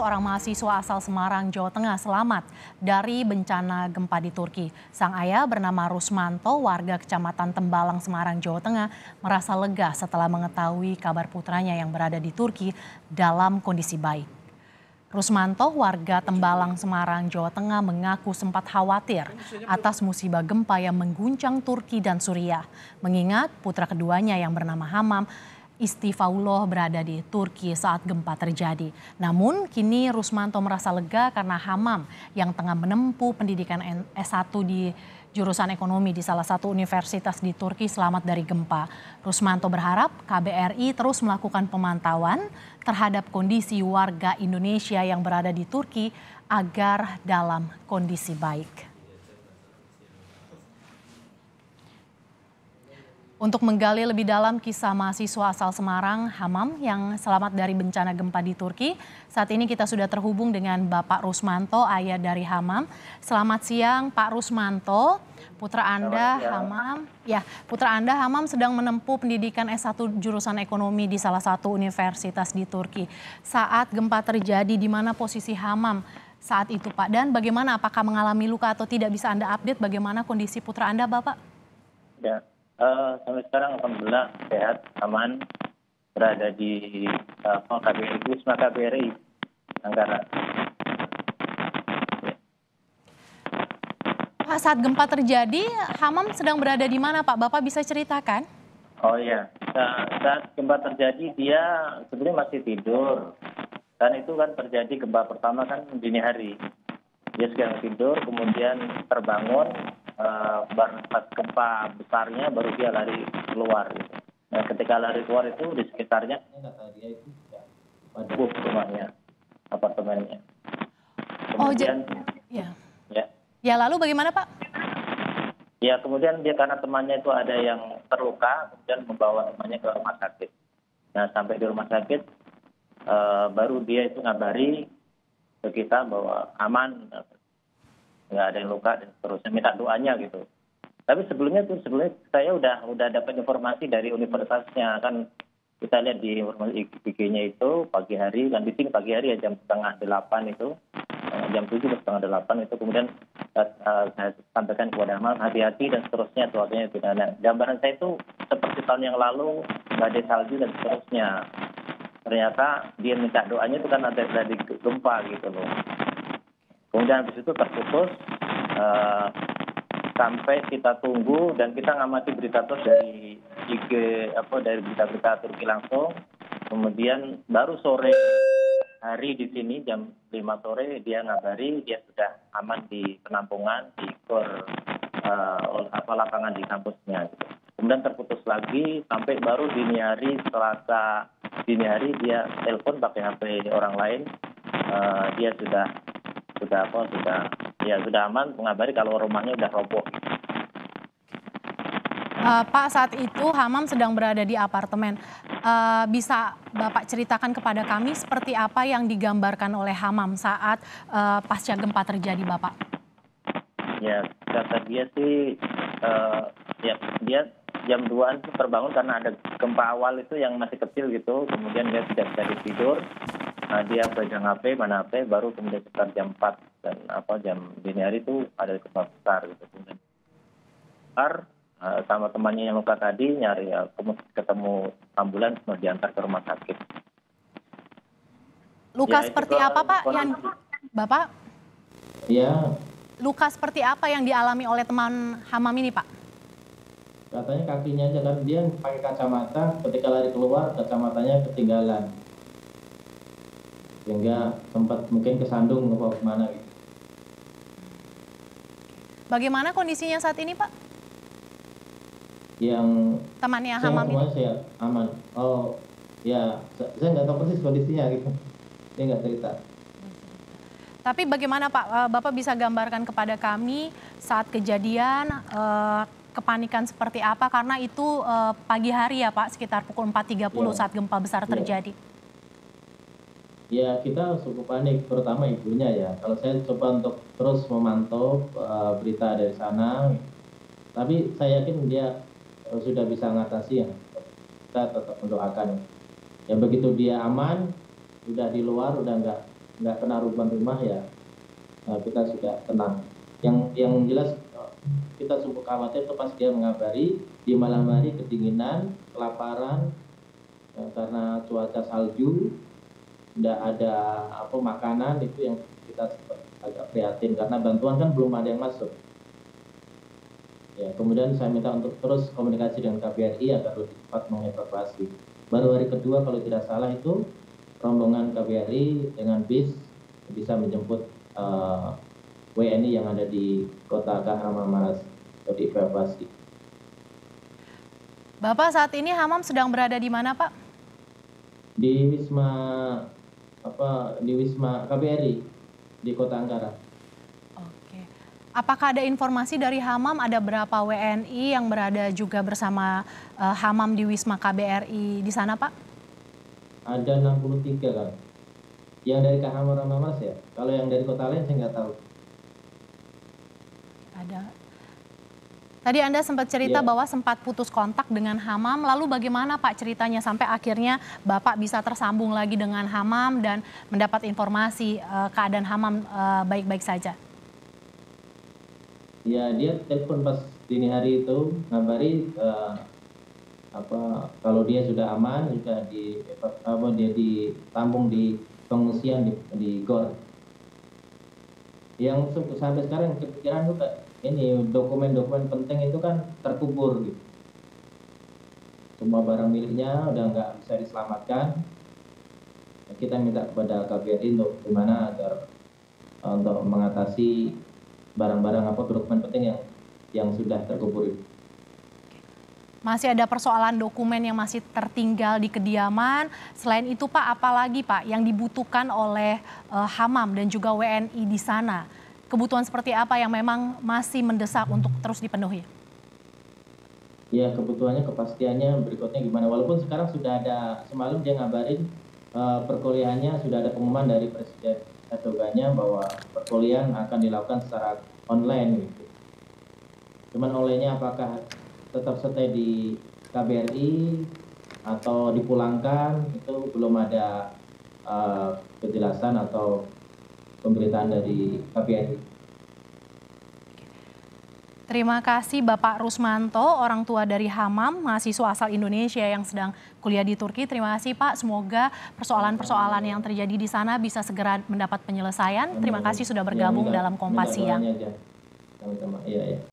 Seorang mahasiswa asal Semarang, Jawa Tengah selamat dari bencana gempa di Turki. Sang ayah bernama Rusmanto, warga Kecamatan Tembalang, Semarang, Jawa Tengah, merasa lega setelah mengetahui kabar putranya yang berada di Turki dalam kondisi baik. Rusmanto, warga Tembalang, Semarang, Jawa Tengah, mengaku sempat khawatir atas musibah gempa yang mengguncang Turki dan Suriah. Mengingat putra keduanya yang bernama Hamam Istifaullah berada di Turki saat gempa terjadi. Namun kini Rusmanto merasa lega karena Hamam yang tengah menempuh pendidikan S1 di jurusan ekonomi di salah satu universitas di Turki selamat dari gempa. Rusmanto berharap KBRI terus melakukan pemantauan terhadap kondisi warga Indonesia yang berada di Turki agar dalam kondisi baik. Untuk menggali lebih dalam kisah mahasiswa asal Semarang, Hamam, yang selamat dari bencana gempa di Turki, saat ini kita sudah terhubung dengan Bapak Rusmanto, ayah dari Hamam. Selamat siang, Pak Rusmanto. Putra Anda, Hamam sedang menempuh pendidikan S1 jurusan ekonomi di salah satu universitas di Turki. Saat gempa terjadi, di mana posisi Hamam saat itu, Pak? Dan bagaimana, apakah mengalami luka atau tidak? Bisa Anda update bagaimana kondisi putra Anda, Bapak? Ya, sampai sekarang alhamdulillah sehat, aman, berada di KBRI, Wisma KBRI Anggara. Pak, saat gempa terjadi, Hamam sedang berada di mana, Pak? Bapak bisa ceritakan? Oh iya, saat gempa terjadi dia sebenarnya masih tidur. Dan itu kan terjadi gempa pertama kan dini hari. Dia sedang tidur, kemudian terbangun. Pas gempa besarnya baru dia lari keluar gitu. Nah, ketika lari keluar itu di sekitarnya kata dia itu rumahnya, apartemennya. Kemudian ya lalu bagaimana, Pak? Ya kemudian dia karena temannya itu ada yang terluka, kemudian membawa temannya ke rumah sakit. Nah sampai di rumah sakit baru dia itu ngabari ke kita bahwa aman, nggak ada yang luka dan seterusnya, minta doanya gitu. Tapi sebelumnya saya udah dapat informasi dari universitasnya, kan kita lihat di informasi IG-nya itu pagi hari, kan di sini pagi hari ya jam 7:30 itu, jam 7:30 itu kemudian saya sampaikan kepada Hamam hati-hati dan seterusnya, artinya tidak ada. Gambaran saya itu seperti tahun yang lalu nggak ada salju dan seterusnya. Ternyata dia minta doanya itu kan ada dari gempa gitu loh. Kemudian habis itu terputus sampai kita tunggu dan kita ngamati berita terus dari IG dari berita-berita Turki langsung. Kemudian baru sore hari di sini jam 5 sore dia ngabari dia sudah aman di penampungan di lapangan di kampusnya. Gitu. Kemudian terputus lagi sampai baru dini hari, Selasa dini hari dia telepon pakai HP orang lain, dia sudah aman, mengabari kalau rumahnya sudah roboh. Pak, saat itu Hamam sedang berada di apartemen. Bisa Bapak ceritakan kepada kami seperti apa yang digambarkan oleh Hamam saat pasca gempa terjadi, Bapak? Ya, kata dia sih, dia jam 2-an itu terbangun karena ada gempa awal itu yang masih kecil gitu, kemudian dia tidak bisa tidur. Nah, dia pegang HP, mana HP, baru kemudian sekitar jam 4 dan jam dini hari itu ada gempa besar gitu. Kemudian sama temannya yang luka tadi nyari ketemu ambulans mau diantar ke rumah sakit. Luka seperti apa, Pak? Yang Bapak? Iya. Luka seperti apa yang dialami oleh teman Hamam ini, Pak? Katanya kakinya aja kan dia pakai kacamata, ketika lari keluar kacamatanya ketinggalan. Sehingga sempat mungkin kesandung ke mana gitu. Bagaimana kondisinya saat ini, Pak? Yang temannya Hamam ini? Sehat, aman. Oh, ya, saya nggak tahu persis kondisinya gitu. Dia nggak cerita. Tapi bagaimana, Pak? Bapak bisa gambarkan kepada kami saat kejadian kepanikan seperti apa? Karena itu pagi hari ya, Pak, sekitar pukul 4.30 saat gempa besar terjadi. Ya, kita cukup panik, terutama ibunya ya. Kalau saya coba untuk terus memantau berita dari sana, tapi saya yakin dia sudah bisa mengatasi ya. Kita tetap mendoakan. Ya begitu dia aman, udah di luar, udah nggak kena rumah ya kita sudah tenang. Yang jelas kita sungguh khawatir itu pas dia mengabari di malam hari kedinginan, kelaparan karena cuaca salju, tidak ada makanan, itu yang kita agak prihatin karena bantuan kan belum ada yang masuk. Ya, kemudian saya minta untuk terus komunikasi dengan KBRI agar lebih cepat mengevakuasi. Baru hari kedua kalau tidak salah itu rombongan KBRI dengan bis bisa menjemput WNI yang ada di kota Kahramanmaraş untuk dievakuasi. Bapak saat ini Hamam sedang berada di mana, Pak? Di Wisma KBRI di Kota Ankara. Oke. Apakah ada informasi dari Hamam ada berapa WNI yang berada juga bersama Hamam di Wisma KBRI di sana, Pak? Ada 63 kan. Yang dari Kahramanmaraş ya. Kalau yang dari kota lain saya nggak tahu. Ada. Tadi Anda sempat cerita bahwa sempat putus kontak dengan Hamam, lalu bagaimana Pak ceritanya sampai akhirnya Bapak bisa tersambung lagi dengan Hamam dan mendapat informasi keadaan Hamam baik-baik saja? Ya, dia telepon pas dini hari itu ngabari kalau dia sudah aman, sudah dia ditampung di pengungsian di GOR. Yang sampai sekarang kepikiran juga ini dokumen-dokumen penting itu kan terkubur gitu. Semua barang miliknya udah nggak bisa diselamatkan. Kita minta kepada KBRI untuk gimana agar untuk mengatasi barang-barang dokumen penting yang sudah terkubur itu. Masih ada persoalan dokumen yang masih tertinggal di kediaman. Selain itu Pak, apalagi Pak yang dibutuhkan oleh Hamam dan juga WNI di sana? Kebutuhan seperti apa yang memang masih mendesak untuk terus dipenuhi? Ya, kebutuhannya kepastiannya berikutnya gimana. Walaupun sekarang sudah ada, semalam dia ngabarin perkuliahannya sudah ada pengumuman dari Presiden Erdogan bahwa perkuliahan akan dilakukan secara online gitu. Cuman online-nya apakah tetap stay di KBRI atau dipulangkan itu belum ada kejelasan atau pemberitaan dari KBRI. Terima kasih Bapak Rusmanto, orang tua dari Hamam, mahasiswa asal Indonesia yang sedang kuliah di Turki. Terima kasih Pak, semoga persoalan-persoalan yang terjadi di sana bisa segera mendapat penyelesaian. Terima kasih sudah bergabung dalam Kompas Siang. Sama-sama, iya, iya.